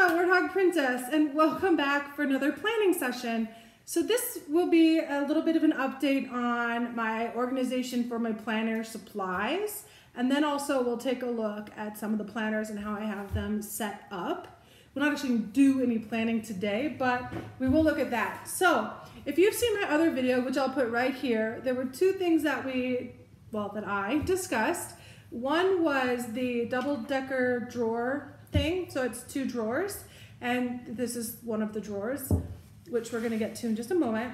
Warthog Princess, and welcome back for another planning session. So this will be a little bit of an update on my organization for my planner supplies, and then also we'll take a look at some of the planners and how I have them set up. We're not actually going to do any planning today, but we will look at that. So if you've seen my other video, which I'll put right here, there were two things that that I discussed. One was the double-decker drawer thing, so it's 2 drawers, and this is one of the drawers, which we're going to get to in just a moment.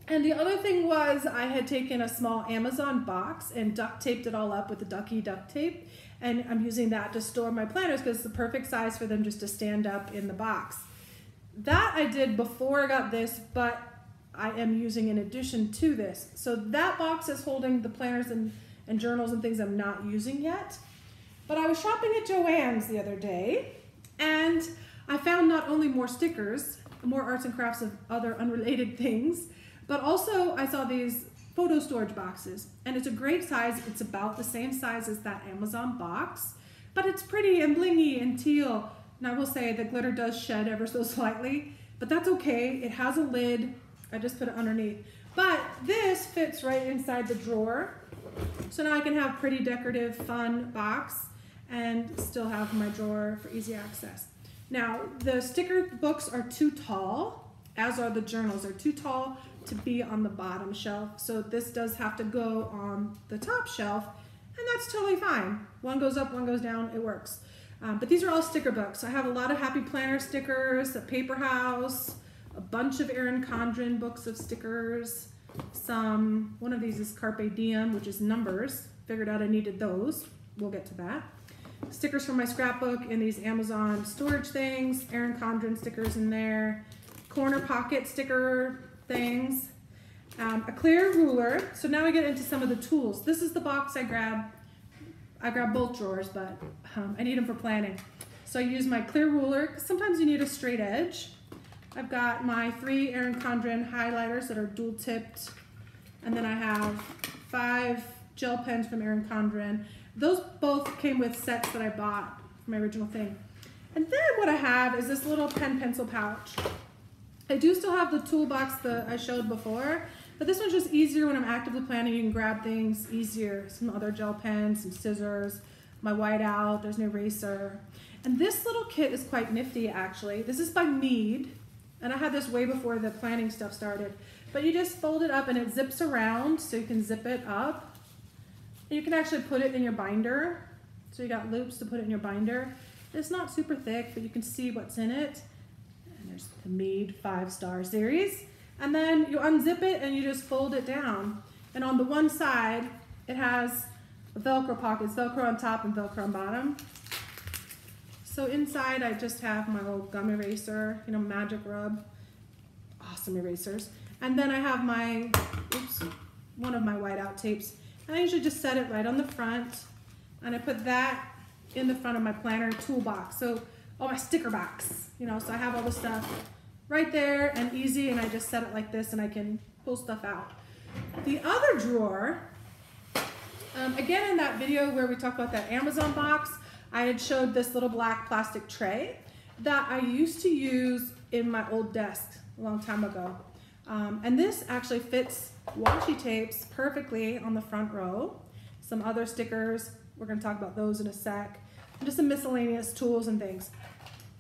And the other thing was I had taken a small Amazon box and duct taped it all up with the ducky duct tape, and I'm using that to store my planners because it's the perfect size for them just to stand up in the box. That I did before I got this, but I am using in addition to this. So that box is holding the planners and journals and things I'm not using yet. But I was shopping at Joann's the other day, and I found not only more stickers, more arts and crafts of other unrelated things, but also I saw these photo storage boxes, and it's a great size. It's about the same size as that Amazon box, but it's pretty and blingy and teal. And I will say the glitter does shed ever so slightly, but that's okay. It has a lid. I just put it underneath. But this fits right inside the drawer. So now I can have pretty decorative, fun box and still have my drawer for easy access. Now, the sticker books are too tall, as are the journals. They're too tall to be on the bottom shelf. So this does have to go on the top shelf, and that's totally fine. One goes up, one goes down, it works. But these are all sticker books. I have a lot of Happy Planner stickers, a paper house, a bunch of Erin Condren books of stickers. One of these is Carpe Diem, which is numbers. Figured out I needed those. We'll get to that. Stickers from my scrapbook in these Amazon storage things. Erin Condren stickers in there. Corner pocket sticker things. A clear ruler. So now we get into some of the tools. This is the box I grab. I grab both drawers, but I need them for planning. So I use my clear ruler, because sometimes you need a straight edge. I've got my 3 Erin Condren highlighters that are dual tipped, and then I have 5 gel pens from Erin Condren. Those both came with sets that I bought for my original thing. And then what I have is this little pen pencil pouch. I do still have the toolbox that I showed before, but this one's just easier when I'm actively planning. You can grab things easier. Some other gel pens, some scissors, my whiteout, there's an eraser. And this little kit is quite nifty actually. This is by Mead. And I had this way before the planning stuff started. But you just fold it up and it zips around, so you can zip it up. And you can actually put it in your binder. So you got loops to put it in your binder. It's not super thick, but you can see what's in it. And there's the Mead 5-star series. And then you unzip it and you just fold it down. And on the one side, it has a Velcro pocket. It's Velcro on top and Velcro on bottom. So inside I just have my little gum eraser, magic rub, awesome erasers. And then I have one of my whiteout tapes. And I usually just set it right on the front, and I put that in the front of my planner toolbox. So, my sticker box, so I have all the stuff right there and easy, and I just set it like this and I can pull stuff out. The other drawer, again in that video where we talked about that Amazon box, I had showed this little black plastic tray that I used to use in my old desk a long time ago. And this actually fits washi tapes perfectly on the front row. Some other stickers, we're going to talk about those in a sec. And just some miscellaneous tools and things.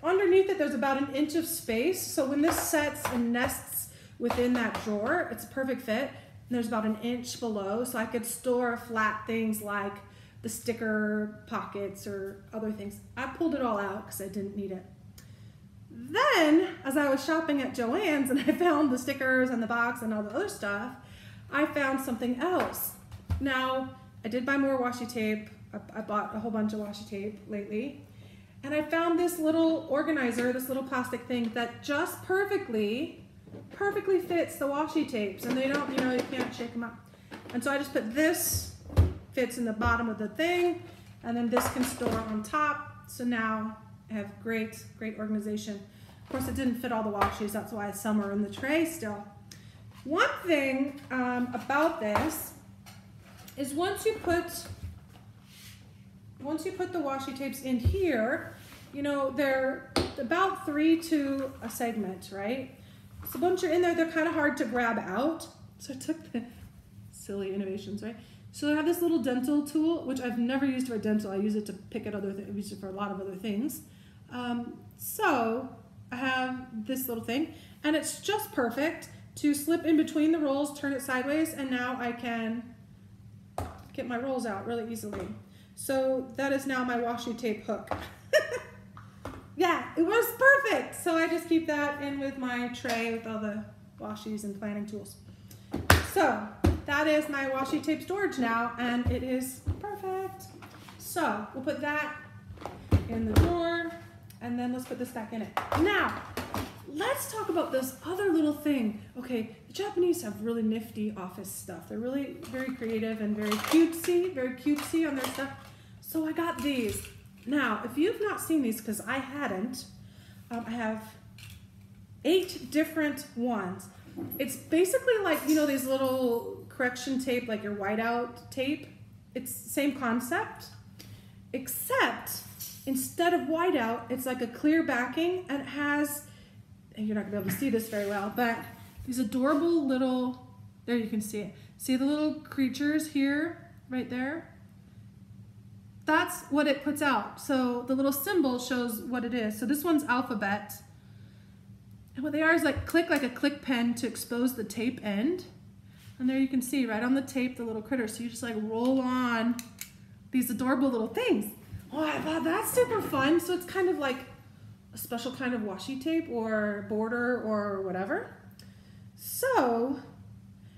Underneath it, there's about 1 inch of space. So when this sets and nests within that drawer, it's a perfect fit. And there's about 1 inch below, so I could store flat things like the sticker pockets or other things. I pulled it all out because I didn't need it. Then, as I was shopping at Joann's and I found the stickers and the box and all the other stuff, I found something else. Now, I did buy more washi tape. I bought a whole bunch of washi tape lately. And I found this little organizer, this little plastic thing that just perfectly fits the washi tapes. And they don't, you can't shake them up. And so I just put this, fits in the bottom of the thing, and then this can store on top. So now I have great organization. Of course, it didn't fit all the washis, that's why some are in the tray still. One thing about this is once you put the washi tapes in here, they're about 3 to a segment, right? So once you're in there, they're kind of hard to grab out. So I took the silly innovations, right? So I have this little dental tool, which I've never used for dental. I use it to pick at other things. I use it for a lot of other things. So I have this little thing, and it's just perfect to slip in between the rolls, turn it sideways, and now I can get my rolls out really easily. So that is now my washi tape hook. Yeah, it was perfect. So I just keep that in with my tray with all the washies and planning tools. So that is my washi tape storage now, and it is perfect. So we'll put that in the drawer, and then let's put this back in it. Now, let's talk about this other little thing. Okay, the Japanese have really nifty office stuff. They're really very creative and very cutesy on their stuff. So I got these. Now, if you've not seen these, because I hadn't, I have 8 different ones. It's basically like, you know, these little correction tape, like your whiteout tape. It's the same concept, except instead of whiteout, it's like a clear backing, and it has, and you're not gonna be able to see this very well, but these adorable little, there you can see it. See the little creatures here, right there? That's what it puts out. So the little symbol shows what it is. So this one's alphabet. And what they are is like a click pen to expose the tape end. And there you can see right on the tape, the little critters. So you just like roll on these adorable little things. Oh, I thought that's super fun. So it's kind of like a special kind of washi tape or border or whatever. So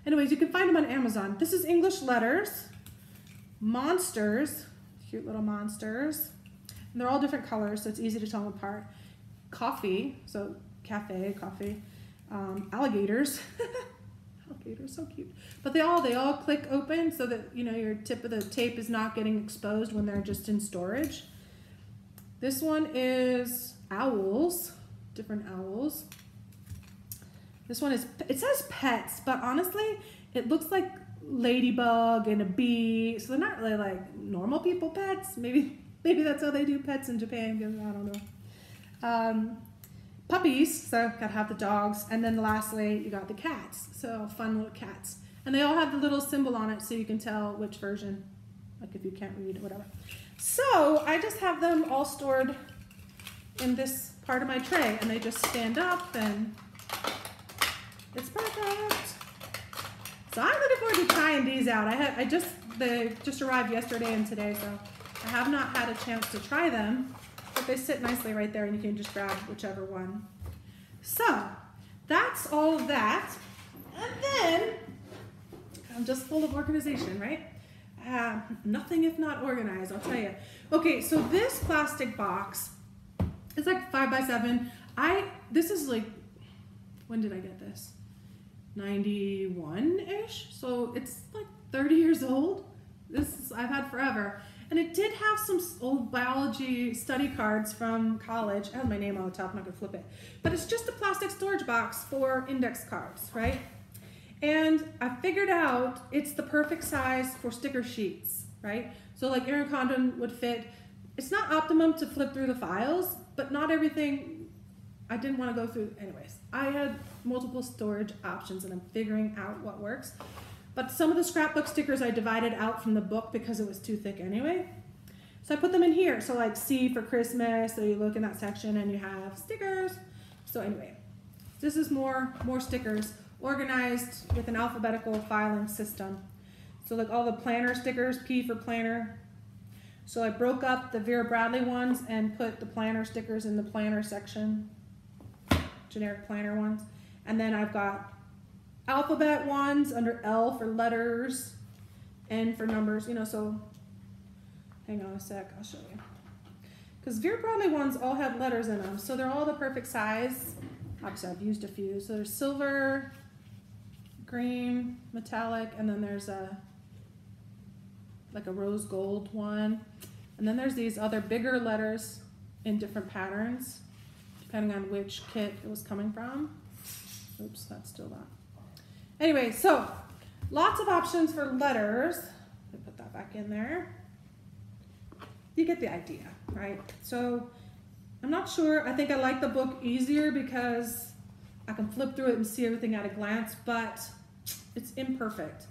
anyways, you can find them on Amazon. This is English letters, monsters, cute little monsters. And they're all different colors, so it's easy to tell them apart. Coffee, so cafe, coffee. Alligators. Alligators, so cute. But they all click open so that, you know, your tip of the tape is not getting exposed when they're just in storage. This one is owls, different owls. This one is, it says pets, but honestly, it looks like ladybug and a bee. So they're not really like normal people pets. Maybe that's how they do pets in Japan, because I don't know. Puppies, so gotta have the dogs. And then lastly, you got the cats. So fun little cats. And they all have the little symbol on it so you can tell which version, like if you can't read or whatever. So I just have them all stored in this part of my tray, and they just stand up, and it's perfect. So I'm looking forward to trying these out. They just arrived yesterday and today, so I have not had a chance to try them, but they sit nicely right there, and you can just grab whichever one. So that's all of that. And then I'm just full of organization, right? Nothing if not organized, I'll tell you. Okay, so this plastic box is like 5 by 7. This is like, when did I get this? 91-ish, so it's like 30 years old. I've had forever. And it did have some old biology study cards from college. I have my name on the top, I'm not gonna flip it. But it's just a plastic storage box for index cards, right? And I figured out it's the perfect size for sticker sheets, right? So like Erin Condren would fit. It's not optimum to flip through the files, but not everything, I didn't want to go through. Anyways, I had multiple storage options, and I'm figuring out what works. But some of the scrapbook stickers I divided out from the book because it was too thick anyway. So I put them in here. So like C for Christmas, so you look in that section and you have stickers. So anyway, this is more stickers organized with an alphabetical filing system. So like all the planner stickers, P for planner. So I broke up the Vera Bradley ones and put the planner stickers in the planner section, generic planner ones. And then I've got alphabet ones under L for letters, N for numbers, you know, so hang on a sec, I'll show you. Because Vera Bradley ones all have letters in them, so they're all the perfect size. Obviously I've used a few. So there's silver, green, metallic, and then there's like a rose gold one. And then there's these other bigger letters in different patterns, depending on which kit it was coming from. Oops, that's still that. Anyway, so lots of options for letters. Let me put that back in there. You get the idea, right? So I'm not sure. I think I like the book easier because I can flip through it and see everything at a glance, but it's imperfect.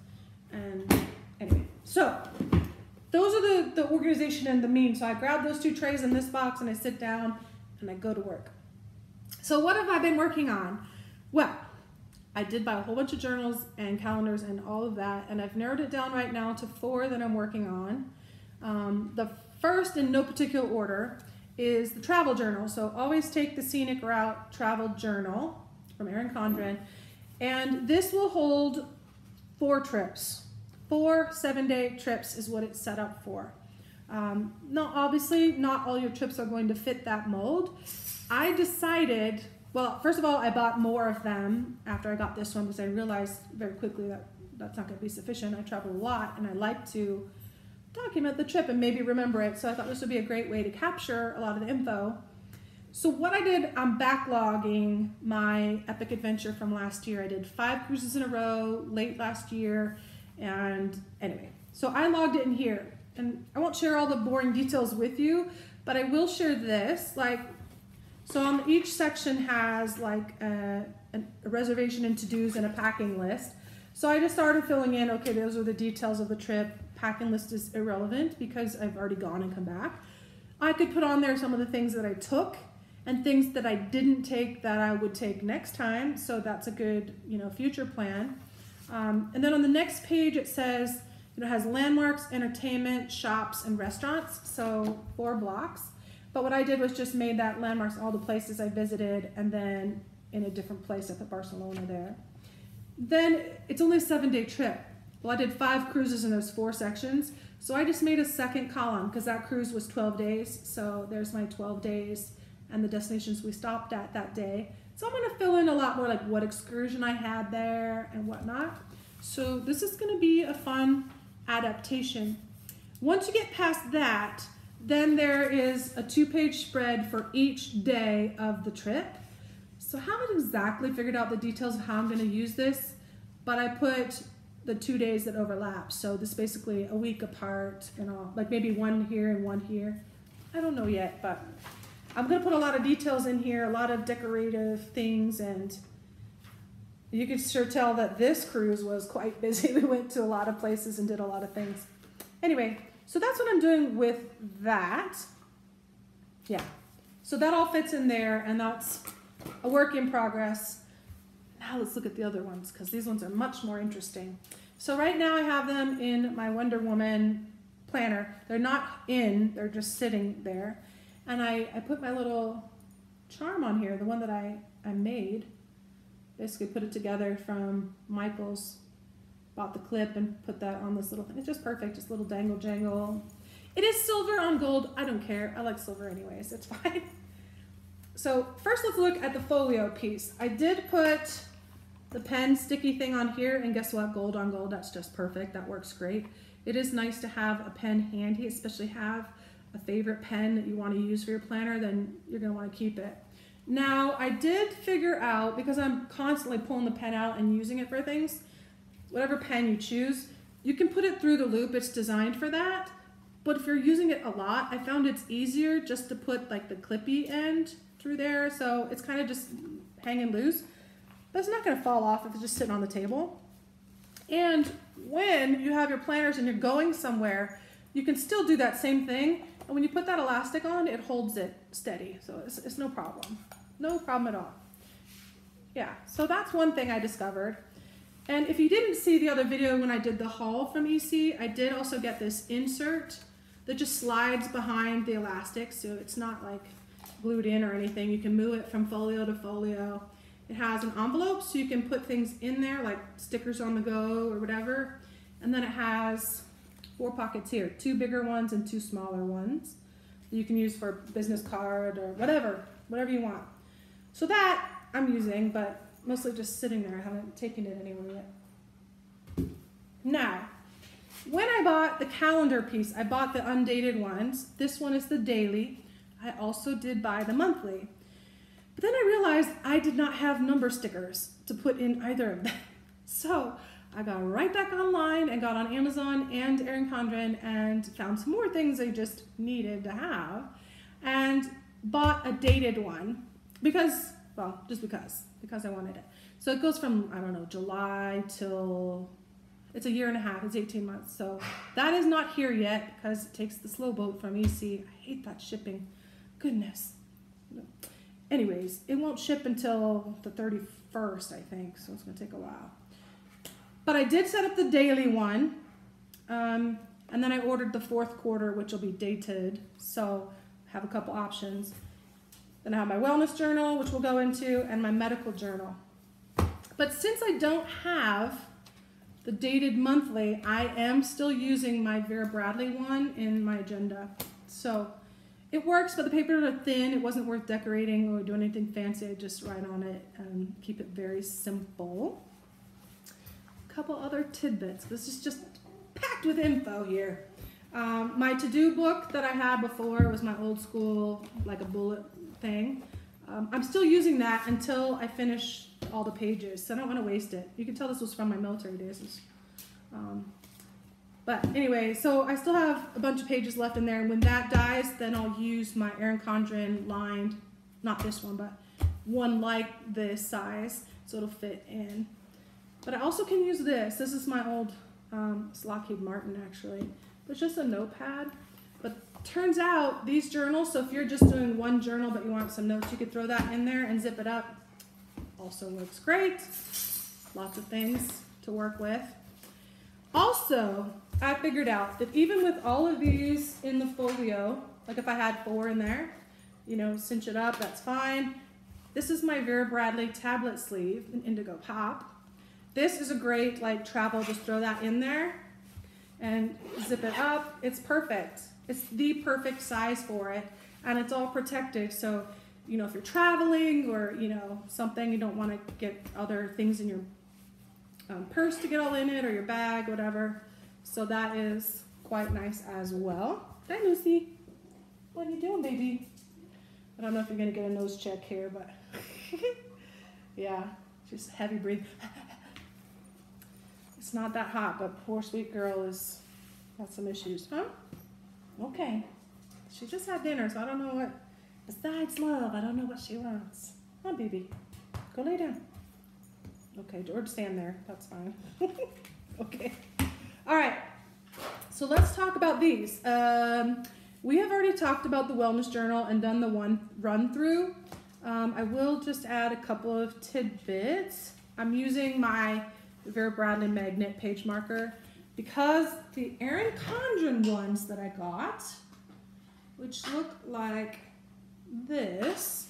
And anyway, so those are the organization and the meme. So I grab those 2 trays in this box and I sit down and I go to work. So what have I been working on? Well, I did buy a whole bunch of journals and calendars and all of that, and I've narrowed it down right now to 4 that I'm working on. The first, in no particular order, is the travel journal. So always take the Scenic Route Travel Journal from Erin Condren, and this will hold 4 trips. 4 7-day trips is what it's set up for. Now, obviously, not all your trips are going to fit that mold. I decided, well, first of all, I bought more of them after I got this one because I realized very quickly that that's not going to be sufficient. I travel a lot and I like to document the trip and maybe remember it. So I thought this would be a great way to capture a lot of the info. So what I did, I'm backlogging my epic adventure from last year. I did 5 cruises in a row late last year. And anyway, so I logged it in here. And I won't share all the boring details with you, but I will share this. So on each section has like a reservation and to-dos and a packing list. So I just started filling in, okay, those are the details of the trip. Packing list is irrelevant because I've already gone and come back. I could put on there some of the things that I took and things that I didn't take that I would take next time. So that's a good, future plan. And then on the next page, it says, it has landmarks, entertainment, shops, and restaurants. So 4 blocks. But what I did was just made that landmarks all the places I visited and then in a different place at the Barcelona there. Then it's only a 7-day trip. Well, I did 5 cruises in those 4 sections. So I just made a second column because that cruise was 12 days. So there's my 12 days and the destinations we stopped at that day. So I'm going to fill in a lot more like what excursion I had there and whatnot. So this is going to be a fun adaptation. Once you get past that, then there is a 2-page spread for each day of the trip. So I haven't exactly figured out the details of how I'm going to use this, but I put the 2 days that overlap. So this is basically a week apart and all, like maybe 1 here and 1 here. I don't know yet, but I'm going to put a lot of details in here, a lot of decorative things, and you can sure tell that this cruise was quite busy. We went to a lot of places and did a lot of things. Anyway, so that's what I'm doing with that. Yeah, so that all fits in there, and that's a work in progress. Now let's look at the other ones, because these ones are much more interesting. So right now I have them in my Wonder Woman planner. They're not in, they're just sitting there. And I put my little charm on here, the one that I made. Basically put it together from Michael's. Bought the clip and put that on this little thing. It's just perfect, just a little dangle jangle. It is silver on gold. I don't care. I like silver anyways. It's fine. So first let's look at the folio piece. I did put the pen sticky thing on here, and guess what? Gold on gold. That's just perfect. That works great. It is nice to have a pen handy, especially have a favorite pen that you want to use for your planner, then you're going to want to keep it. Now, I did figure out, because I'm constantly pulling the pen out and using it for things, whatever pen you choose, you can put it through the loop. It's designed for that. But if you're using it a lot, I found it's easier just to put like the clippy end through there. So it's kind of just hanging loose. But it's not going to fall off if it's just sitting on the table. And when you have your planners and you're going somewhere, you can still do that same thing. And when you put that elastic on, it holds it steady. So it's no problem. No problem at all. Yeah, so that's one thing I discovered. And if you didn't see the other video when I did the haul from EC, I did also get this insert that just slides behind the elastic, so it's not like glued in or anything. You can move it from folio to folio. It has an envelope, so you can put things in there, like stickers on the go or whatever. And then it has 4 pockets here, 2 bigger ones and 2 smaller ones that you can use for a business card or whatever you want. So that I'm using, but mostly just sitting there. I haven't taken it anywhere yet. Now, when I bought the calendar piece, I bought the undated ones. This one is the daily. I also did buy the monthly. But then I realized I did not have number stickers to put in either of them. So I got right back online and got on Amazon and Erin Condren and found some more things I just needed to have. And bought a dated one because, well, just because I wanted it. So it goes from, I don't know, July till, it's a year and a half, it's 18 months. So that is not here yet because it takes the slow boat from EC. I hate that shipping. Goodness. Anyways, it won't ship until the 31st, I think, so it's going to take a while. But I did set up the daily one, and then I ordered the 4th quarter, which will be dated, so I have a couple options. Then I have my wellness journal, which we'll go into, and my medical journal. But since I don't have the dated monthly, I am still using my Vera Bradley one in my agenda. So it works, but the papers are thin. It wasn't worth decorating or doing anything fancy. I just write on it and keep it very simple. A couple other tidbits. This is just packed with info here. My to-do book that I had before was my old school, like a bullet thing. I'm still using that until I finish all the pages, so I don't want to waste it. You can tell this was from my military days. But anyway, so I still have a bunch of pages left in there, and when that dies, then I'll use my Erin Condren lined, not this one, but one like this size, so it'll fit in. But I also can use this. This is my old, it's Lockheed Martin actually. It's just a notepad. But turns out these journals, so if you're just doing one journal but you want some notes, you could throw that in there and zip it up. Also works great. Lots of things to work with. Also, I figured out that even with all of these in the folio, like if I had 4 in there, you know, cinch it up, that's fine. This is my Vera Bradley tablet sleeve in Indigo Pop. This is a great, like, travel, just throw that in there and zip it up. It's perfect. It's the perfect size for it, and it's all protected. So, you know, if you're traveling or, you know, something, you don't want to get other things in your purse to get all in it, or your bag, whatever. So that is quite nice as well. Hi, Lucy. What are you doing, baby? I don't know if you're going to get a nose check here, but yeah, just heavy breathe. It's not that hot, but poor sweet girl has got some issues. Huh? Okay. She just had dinner, so I don't know what, besides love, I don't know what she wants. Come on, baby. Go lay down. Okay, George, stand there. That's fine. Okay. All right. So let's talk about these. We have already talked about the wellness journal and done the one run through. I will just add a couple of tidbits. I'm using my Vera Bradley magnet page marker because the Erin Condren ones that I got, which look like this,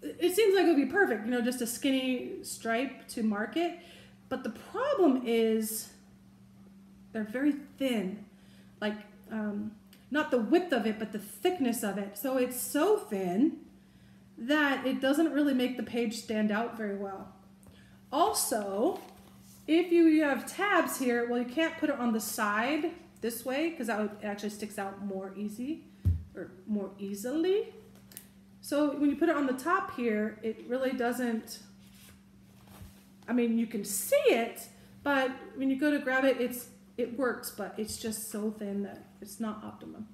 it seems like it would be perfect, you know, just a skinny stripe to mark it. But the problem is they're very thin, like not the width of it, but the thickness of it. So it's so thin that it doesn't really make the page stand out very well. Also, if you have tabs here, well, you can't put it on the side this way because it actually sticks out more easily. So when you put it on the top here, it really doesn't, I mean, you can see it, but when you go to grab it, it works, but it's just so thin that it's not optimum.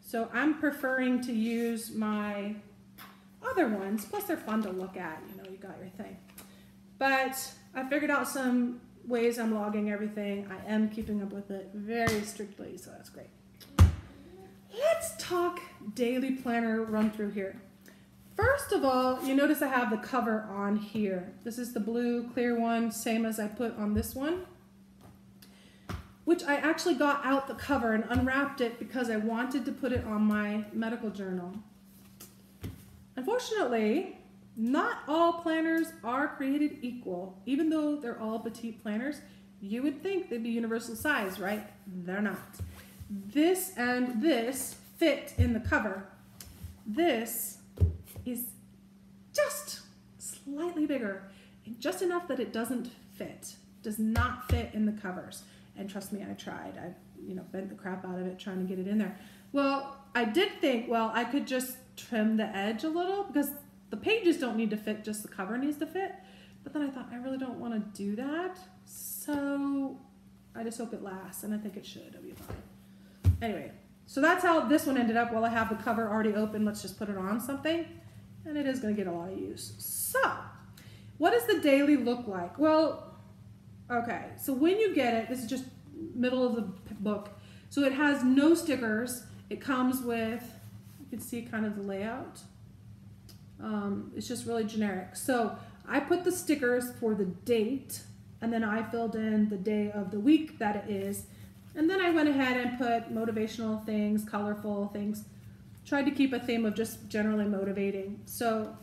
So I'm preferring to use my other ones, plus they're fun to look at, you know, you got your thing. But I figured out some ways I'm logging everything. I am keeping up with it very strictly, so that's great. Let's talk daily planner run through here. First of all, you notice I have the cover on here. This is the blue clear one, same as I put on this one, which I actually got out the cover and unwrapped it because I wanted to put it on my medical journal. Unfortunately, not all planners are created equal. Even though they're all petite planners, you would think they'd be universal size, right? They're not. This and this fit in the cover. This is just slightly bigger, just enough that it doesn't fit, does not fit in the covers. And trust me, I tried. I, you know, bent the crap out of it trying to get it in there. Well, I did think, well, I could just trim the edge a little because the pages don't need to fit, just the cover needs to fit. But then I thought, I really don't want to do that. So I just hope it lasts, and I think it should. It'll be fine. Anyway, So that's how this one ended up. While I have the cover already open, let's just put it on something. And it is going to get a lot of use. So, what does the daily look like? Well, okay, so when you get it, this is just middle of the book. So it has no stickers. It comes with, you can see kind of the layout. It's just really generic. So I put the stickers for the date, and then I filled in the day of the week that it is. And then I went ahead and put motivational things, colorful things. Tried to keep a theme of just generally motivating. So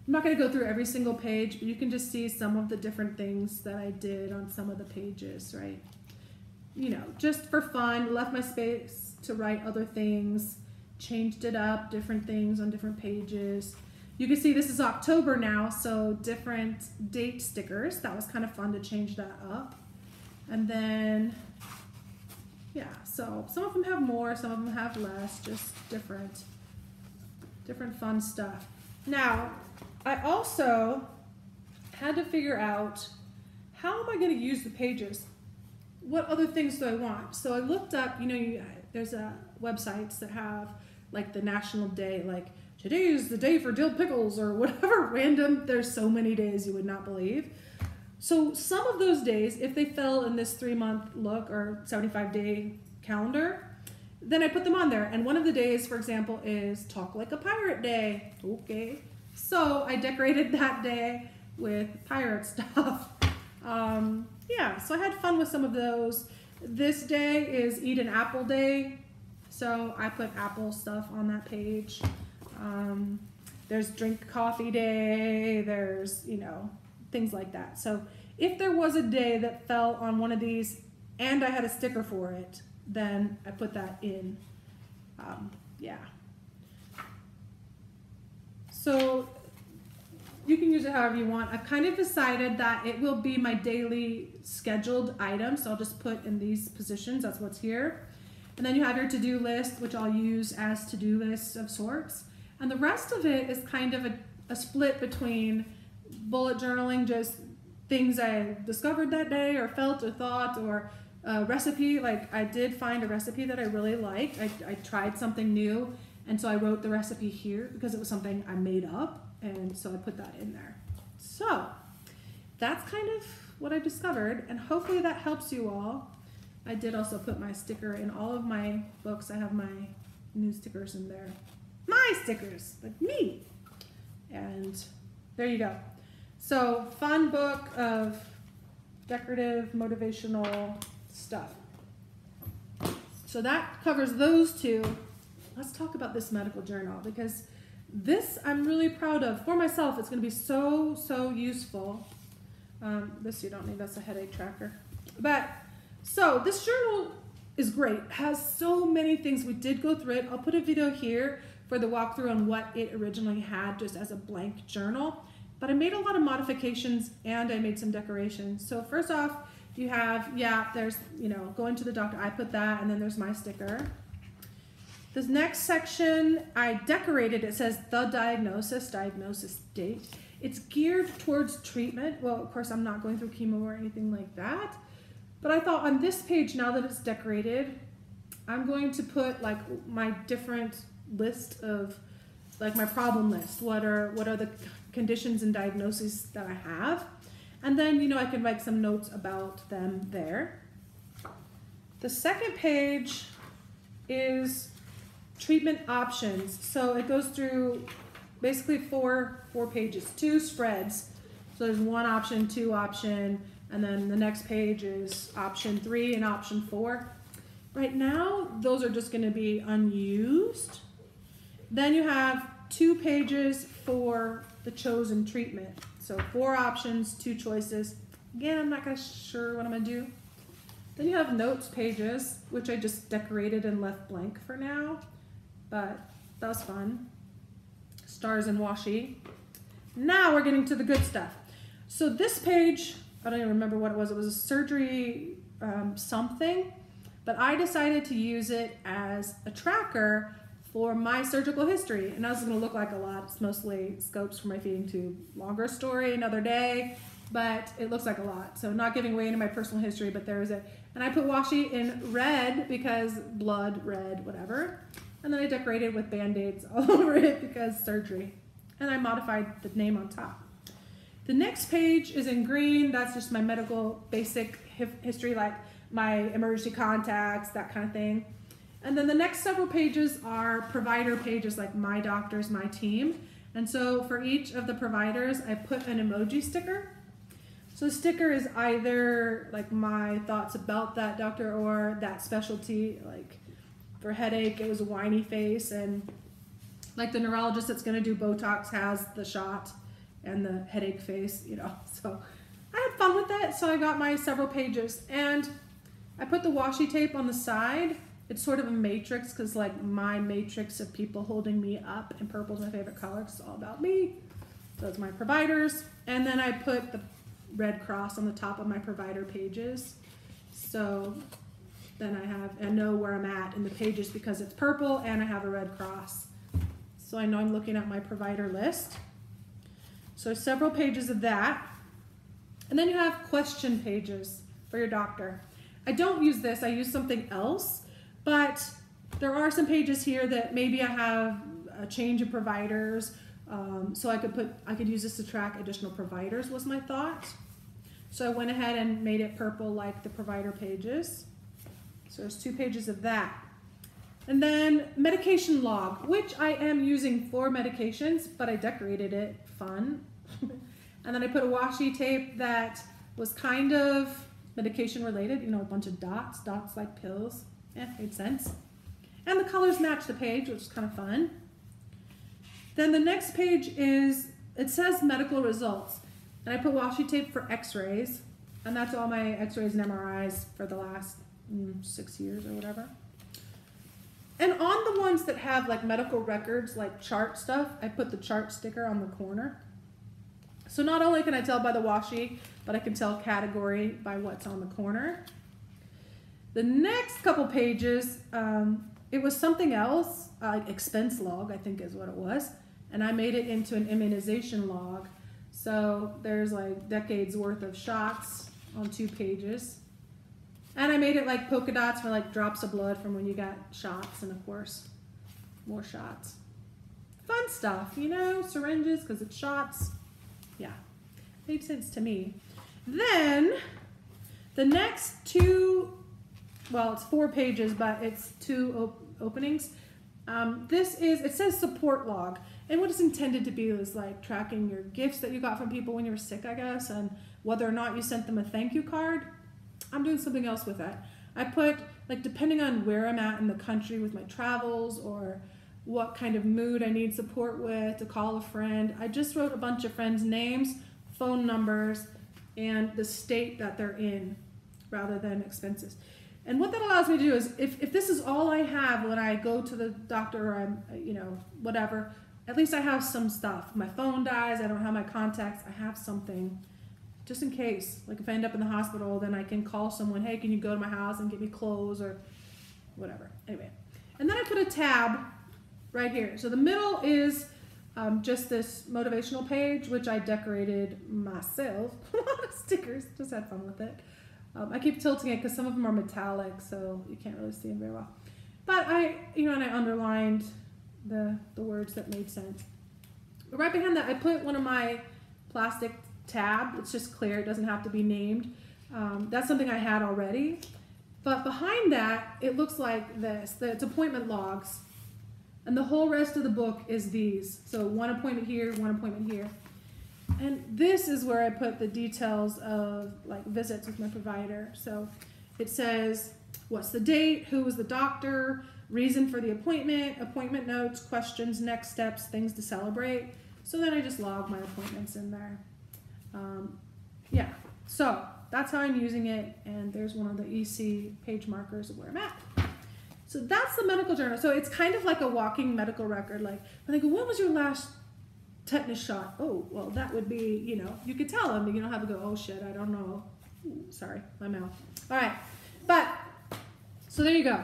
I'm not going to go through every single page, but you can just see some of the different things that I did on some of the pages, right? You know, just for fun, left my space to write other things, changed it up, different things on different pages. You can see this is October now, so different date stickers. That was kind of fun to change that up. And then, yeah, so some of them have more, some of them have less, just different fun stuff. Now, I also had to figure out, how am I going to use the pages? What other things do I want? So I looked up, you know, there's websites that have like the national day, like today is the day for dill pickles or whatever random. There's so many days you would not believe. So some of those days, if they fell in this 3-month look or 75-day calendar, then I put them on there. And one of the days, for example, is Talk Like a Pirate Day. Okay. So I decorated that day with pirate stuff. Yeah, so I had fun with some of those. This day is Eat an Apple Day. So I put apple stuff on that page. There's Drink Coffee Day. There's, you know, things like that. So if there was a day that fell on one of these and I had a sticker for it, then I put that in. Yeah. So you can use it however you want. I've kind of decided that it will be my daily scheduled item. So I'll just put in these positions. That's what's here. And then you have your to-do list, which I'll use as to-do lists of sorts. And the rest of it is kind of a split between bullet journaling, just things I discovered that day or felt or thought, or a recipe. Like I did find a recipe that I really liked. I tried something new, and so I wrote the recipe here because it was something I made up, and so I put that in there. So that's kind of what I discovered, and hopefully that helps you all. I did also put my sticker in all of my books. I have my new stickers in there. My stickers, like me. And there you go. So fun book of decorative, motivational stuff. So that covers those two. Let's talk about this medical journal, because this I'm really proud of. For myself, it's going to be so, so useful. This you don't need, that's a headache tracker. But, so this journal is great. It has so many things. We did go through it. I'll put a video here for the walkthrough on what it originally had just as a blank journal. But I made a lot of modifications and I made some decorations. So first off, you have, yeah, there's, you know, going to the doctor. I put that, and then there's my sticker. This next section, I decorated. It says the diagnosis date. It's geared towards treatment. Well, of course, I'm not going through chemo or anything like that. But I thought on this page, now that it's decorated, I'm going to put like my different list of, like my problem list. What are the conditions and diagnoses that I have? And then, you know, I can write some notes about them there. The second page is treatment options. So it goes through basically four pages, 2 spreads. So there's 1 option, 2 option, and then the next page is option 3 and option 4. Right now, those are just going to be unused. Then you have 2 pages for the chosen treatment. So 4 options, 2 choices. Again, I'm not sure what I'm going to do. Then you have notes pages, which I just decorated and left blank for now. But that was fun. Stars and washi. Now we're getting to the good stuff. So this page, I don't even remember what it was. It was a surgery something. But I decided to use it as a tracker for my surgical history. And that's going to look like a lot. It's mostly scopes for my feeding tube. Longer story, another day. but it looks like a lot. So not giving away any of my personal history, but there is it. And I put washi in red because blood, red, whatever. And then I decorated with Band-Aids all over it because surgery. And I modified the name on top. The next page is in green. That's just my medical basic history, like my emergency contacts, that kind of thing. And then the next several pages are provider pages, like my doctors, my team. And so for each of the providers, I put an emoji sticker. So the sticker is either like my thoughts about that doctor or that specialty. Like for headache, it was a whiny face, and like the neurologist that's going to do Botox has the shot and the headache face, you know. So I had fun with that. So I got my several pages, and I put the washi tape on the side. It's sort of a matrix because like my matrix of people holding me up, and purple is my favorite color. It's all about me. Those are my providers. And then I put the red cross on the top of my provider pages. So then I know where I'm at in the pages because it's purple and I have a red cross. So I know I'm looking at my provider list. So several pages of that. And then you have question pages for your doctor. I don't use this, I use something else, but there are some pages here that maybe I have a change of providers. So I could use this to track additional providers was my thought. So I went ahead and made it purple like the provider pages. So there's 2 pages of that. And then medication log, which I am using for medications, but I decorated it fun. And then I put a washi tape that was kind of medication related, you know, a bunch of dots like pills. Made sense. And the colors match the page, which is kind of fun. Then the next page it says medical results. And I put washi tape for x-rays. And that's all my x-rays and MRIs for the last 6 years or whatever. And on the ones that have like medical records, like chart stuff, I put the chart sticker on the corner. So not only can I tell by the washi, but I can tell category by what's on the corner. The next couple pages, it was something else, like expense log, I think is what it was. And I made it into an immunization log. So there's like decades worth of shots on 2 pages. And I made it like polka dots for like drops of blood from when you got shots, and of course, more shots. Fun stuff, you know, syringes because it's shots. Yeah, made sense to me. Then the next 2, well, it's 4 pages, but it's 2 openings. It says support log. And what it's intended to be is like tracking your gifts that you got from people when you were sick, I guess, and whether or not you sent them a thank you card. I'm doing something else with that. I put, like, depending on where I'm at in the country with my travels or what kind of mood I need support with, to call a friend, I just wrote a bunch of friends' names, phone numbers, and the state that they're in rather than expenses. And what that allows me to do is, if this is all I have when I go to the doctor or I'm, you know, whatever, at least I have some stuff. My phone dies, I don't have my contacts, I have something. Just in case, like if I end up in the hospital, then I can call someone, hey, can you go to my house and get me clothes or whatever. Anyway, and then I put a tab right here. So the middle is just this motivational page, which I decorated myself. A lot of stickers, just had fun with it. I keep tilting it because some of them are metallic, so you can't really see them very well. But and I underlined the words that made sense. But right behind that, I put one of my plastic tab. It's just clear, it doesn't have to be named. That's something I had already. But behind that, it looks like this. It's appointment logs. And the whole rest of the book is these. So 1 appointment here, 1 appointment here. And this is where I put the details of like visits with my provider. So it says, what's the date, who was the doctor, reason for the appointment, appointment notes, questions, next steps, things to celebrate. So then I just log my appointments in there. Yeah, so that's how I'm using it, and there's one of the EC page markers of where I'm at. So that's the medical journal. So it's kind of like a walking medical record. Like, when they go, when was your last tetanus shot? Oh, well, that would be, you know, you could tell them, but you don't have to go, oh shit, I don't know. Ooh, sorry, my mouth. All right, but, so there you go.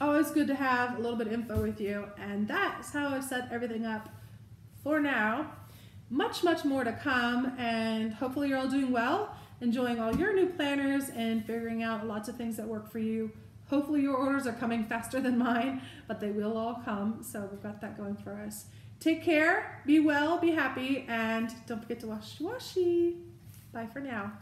Always good to have a little bit of info with you, and that's how I've set everything up for now. much more to come, and hopefully you're all doing well, enjoying all your new planners and figuring out lots of things that work for you. Hopefully your orders are coming faster than mine, but they will all come, so we've got that going for us. Take care, be well, be happy, and don't forget to wash your washi. Bye for now.